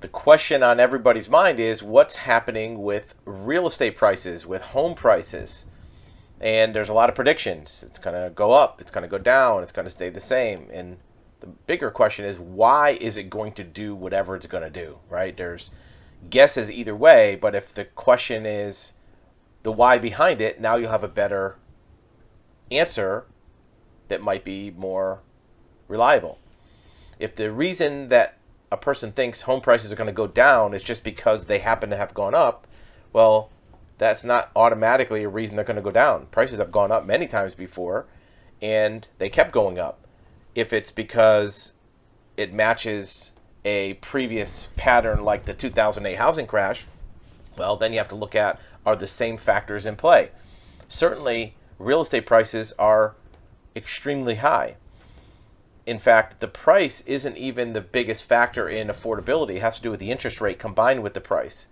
The question on everybody's mind is what's happening with real estate prices, with home prices. And there's a lot of predictions. It's going to go up, it's going to go down, it's going to stay the same. And the bigger question is why is it going to do whatever it's going to do, right? There's guesses either way, but if the question is the why behind it, now you'll have a better answer that might be more reliable. If the reason that a person thinks home prices are going to go down is just because they happen to have gone up, well, that's not automatically a reason they're going to go down. Prices have gone up many times before, and they kept going up. If it's because it matches a previous pattern like the 2008 housing crash, well, then you have to look at, are the same factors in play? Certainly, real estate prices are extremely high. In fact, the price isn't even the biggest factor in affordability. It has to do with the interest rate combined with the price.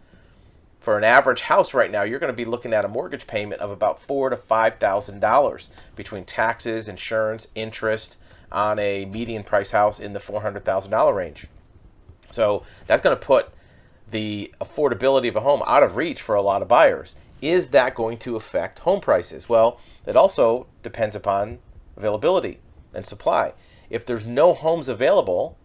For an average house right now, you're going to be looking at a mortgage payment of about $4,000 to $5,000 between taxes, insurance, interest on a median price house in the $400,000 range. So that's going to put the affordability of a home out of reach for a lot of buyers. Is that going to affect home prices? Well, it also depends upon availability and supply. If there's no homes available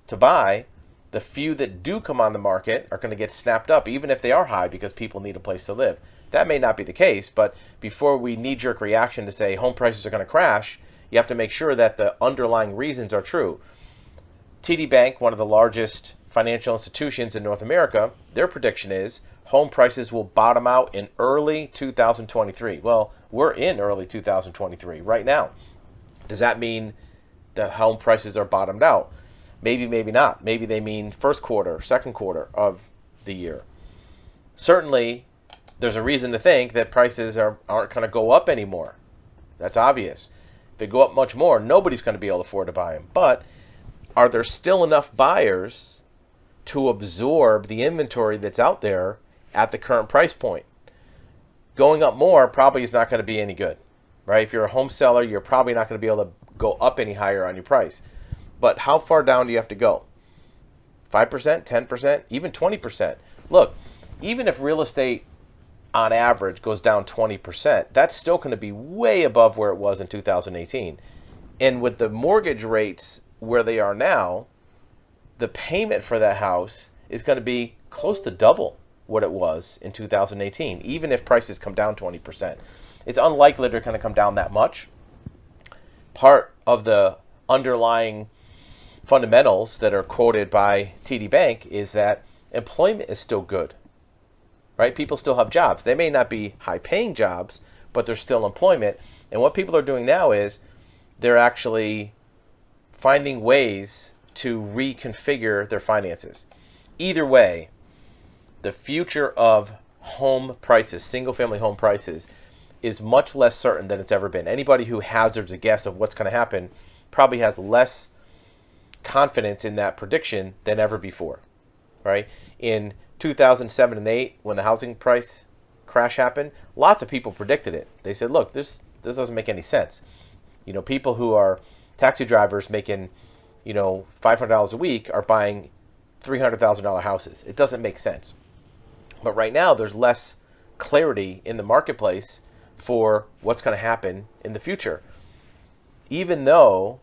to buy, the few that do come on the market are going to get snapped up, even if they are high, because people need a place to live. That may not be the case, but before we knee-jerk reaction to say home prices are going to crash, you have to make sure that the underlying reasons are true. TD Bank, one of the largest financial institutions in North America, their prediction is home prices will bottom out in early 2023. Well, we're in early 2023 right now. Does that mean the home prices are bottomed out? Maybe, maybe not. Maybe they mean first quarter, second quarter of the year. Certainly, there's a reason to think that prices aren't going to go up anymore. That's obvious. If they go up much more, nobody's going to be able to afford to buy them. But are there still enough buyers to absorb the inventory that's out there at the current price point? Going up more probably is not going to be any good, right? If you're a home seller, you're probably not going to be able to go up any higher on your price. But how far down do you have to go? 5%, 10%, even 20%. Look, even if real estate on average goes down 20%, that's still going to be way above where it was in 2018. And with the mortgage rates where they are now, the payment for that house is going to be close to double what it was in 2018, even if prices come down 20%. It's unlikely they're going to come down that much. Part of the underlying fundamentals that are quoted by TD Bank is that employment is still good, right? People still have jobs. They may not be high-paying jobs, but there's still employment. And what people are doing now is they're actually finding ways to reconfigure their finances. Either way, the future of home prices, single-family home prices, is much less certain than it's ever been. Anybody who hazards a guess of what's going to happen probably has less confidence in that prediction than ever before, right? In 2007 and 8, when the housing price crash happened, lots of people predicted it. They said, look, this doesn't make any sense. You know, people who are taxi drivers making, $500 a week are buying $300,000 houses. It doesn't make sense. But right now, there's less clarity in the marketplace for what's going to happen in the future. Even though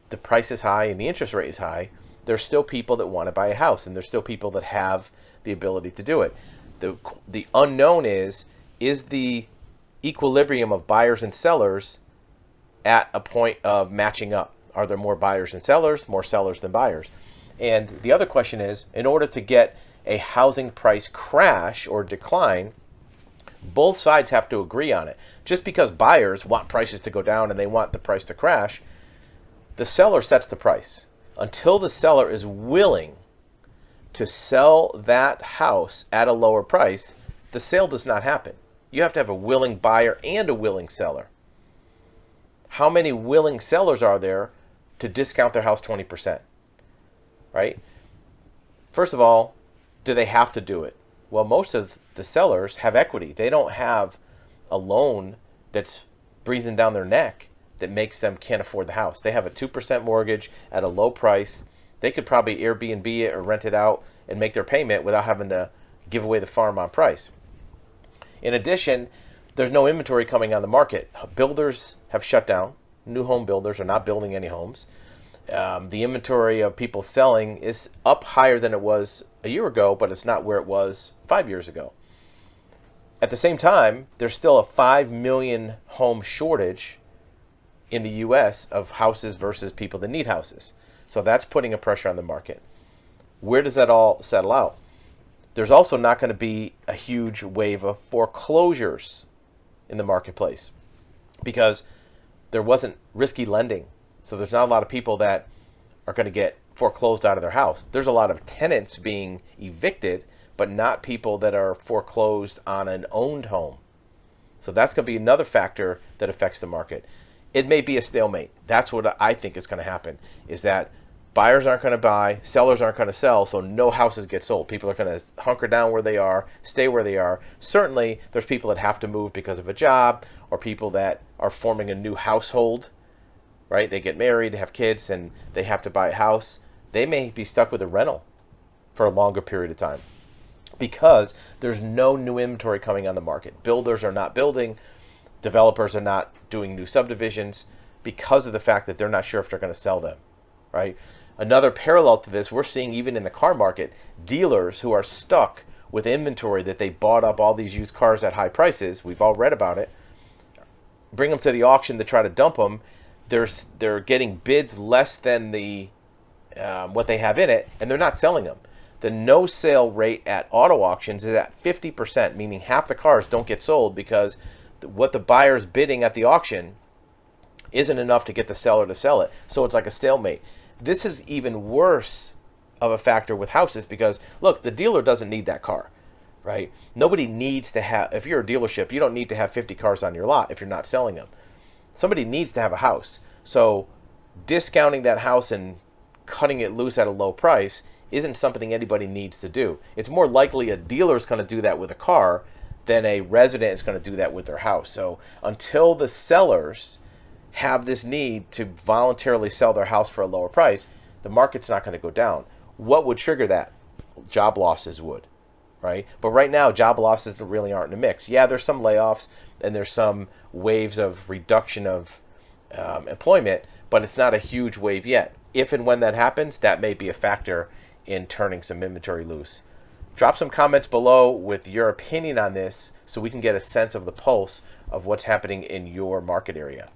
the price is high and the interest rate is high, there's still people that want to buy a house, and there's still people that have the ability to do it. The unknown is the equilibrium of buyers and sellers at a point of matching up? Are there more buyers than sellers, more sellers than buyers? And the other question is, in order to get a housing price crash or decline, both sides have to agree on it. Just because buyers want prices to go down and they want the price to crash, the seller sets the price. Until the seller is willing to sell that house at a lower price, the sale does not happen. You have to have a willing buyer and a willing seller. How many willing sellers are there to discount their house 20%? Right? First of all, do they have to do it? Well, most of the sellers have equity. They don't have a loan that's breathing down their neck that makes them can't afford the house. They have a 2% mortgage at a low price They could probably Airbnb it or rent it out and make their payment without having to give away the farm on price. In addition, there's no inventory coming on the market. Builders have shut down. New home builders are not building any homes. The inventory of people selling is up higher than it was a year ago, but it's not where it was 5 years ago. At the same time, there's still a 5 million home shortage in the U.S. of houses versus people that need houses. So that's putting a pressure on the market. Where does that all settle out? There's also not going to be a huge wave of foreclosures in the marketplace because there wasn't risky lending. So there's not a lot of people that are going to get foreclosed out of their house. There's a lot of tenants being evicted, but not people that are foreclosed on an owned home. So that's going to be another factor that affects the market. It may be a stalemate. That's what I think is going to happen, is that buyers aren't going to buy, sellers aren't going to sell, so no houses get sold. People are going to hunker down where they are, stay where they are. Certainly, there's people that have to move because of a job, or people that are forming a new household, right? They get married, have kids, and they have to buy a house. They may be stuck with a rental for a longer period of time because there's no new inventory coming on the market. Builders are not building. Developers are not doing new subdivisions because of the fact that they're not sure if they're going to sell them, right? Another parallel to this, we're seeing even in the car market, dealers who are stuck with inventory that they bought up all these used cars at high prices. We've all read about it. Bring them to the auction to try to dump them. They're getting bids less than the what they have in it, and they're not selling them. The no sale rate at auto auctions is at 50%, meaning half the cars don't get sold because what the buyer's bidding at the auction isn't enough to get the seller to sell it. So it's like a stalemate. This is even worse of a factor with houses because, look, the dealer doesn't need that car, right? Nobody needs to have, if you're a dealership, you don't need to have 50 cars on your lot if you're not selling them. Somebody needs to have a house. So discounting that house and cutting it loose at a low price isn't something anybody needs to do. It's more likely a dealer's going to do that with a car than a resident is going to do that with their house. So until the sellers have this need to voluntarily sell their house for a lower price, the market's not going to go down. What would trigger that? Job losses would, right? But right now, job losses really aren't in the mix. Yeah, there's some layoffs and there's some waves of reduction of employment, but it's not a huge wave yet. If and when that happens, that may be a factor in turning some inventory loose. Drop some comments below with your opinion on this so we can get a sense of the pulse of what's happening in your market area.